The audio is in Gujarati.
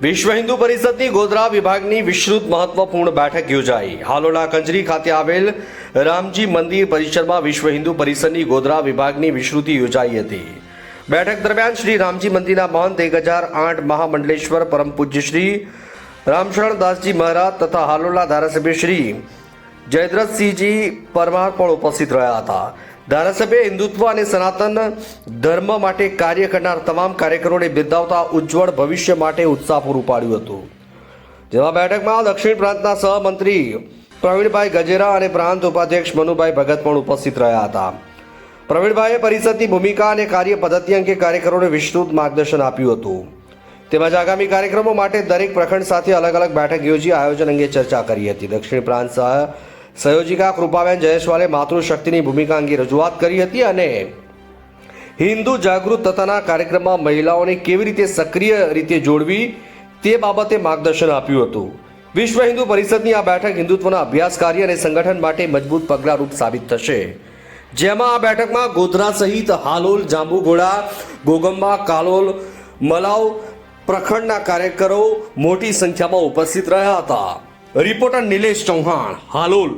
વિશ્વ હિન્દુ પરિષદની ગોધરા વિભાગની વિસ્તૃત મહત્વપૂર્ણ બેઠક યોજાઈ। હાલોલના કંજરી ખાતે આવેલ રામજી મંદિર પરિસરમાં વિશ્વ હિન્દુ પરિષદની ગોધરા વિભાગની વિસ્તૃતિ યોજાઈ હતી। બેઠક દરમિયાન શ્રી રામજી મંદિરના મહંત 1008 મહામંડલેશ્વર પરમ પૂજ્ય શ્રી રામશરણ દાસજી મહારાજ તથા હાલોલના ધારાસભ્ય શ્રી જયદ્રથસિંહજી પરમાર પણ ઉપસ્થિત રહ્યા હતા। ધારાસભ્ય હિન્દુત્વ અને સનાતન ધર્મ માટે કાર્ય કરનાર તમામ કાર્યકરોને બિરદાવતા ઉજ્જવળ ભવિષ્ય માટે ઉત્સાહ પૂરું પાડ્યું હતું। જેમાં બેઠકમાં દક્ષિણ પ્રાંતના સહમંત્રી પ્રવીણભાઈ ગજેરા અને પ્રાંત ઉપાધ્યક્ષ મનુભાઈ ભગત પણ ઉપસ્થિત રહ્યા હતા। પ્રવીણભાઈએ પરિષદની ભૂમિકા અને કાર્ય પદ્ધતિ અંગે કાર્યકરોને વિસ્તૃત માર્ગદર્શન આપ્યું હતું। તેમજ આગામી કાર્યક્રમો માટે દરેક પ્રખંડ સાથે અલગ અલગ બેઠક યોજી આયોજન અંગે ચર્ચા કરી હતી। દક્ષિણ પ્રાંત સહયોજિકા કૃપાબેન જયેશવાલે માતૃશક્તિની ભૂમિકા અંગે રજૂઆત કરી હતી અને હિન્દુ જાગૃતતાના કાર્યક્રમમાં મહિલાઓને કેવી રીતે સક્રિય રીતે જોડવી તે બાબતે માર્ગદર્શન આપ્યું હતું। વિશ્વ હિન્દુ પરિષદની આ બેઠક હિન્દુત્વના અભ્યાસ કાર્ય અને સંગઠન માટે મજબૂત પગલારૂપ સાબિત થશે। જેમાં આ બેઠકમાં ગોધરા સહિત હાલોલ, જાંબુઘોડા, ગોગંબા, કાલોલ, મલાવ પ્રખંડના કાર્યકરો મોટી સંખ્યામાં ઉપસ્થિત રહ્યા હતા। રિપોર્ટર નિલેશ ચૌહાણ, હાલોલ।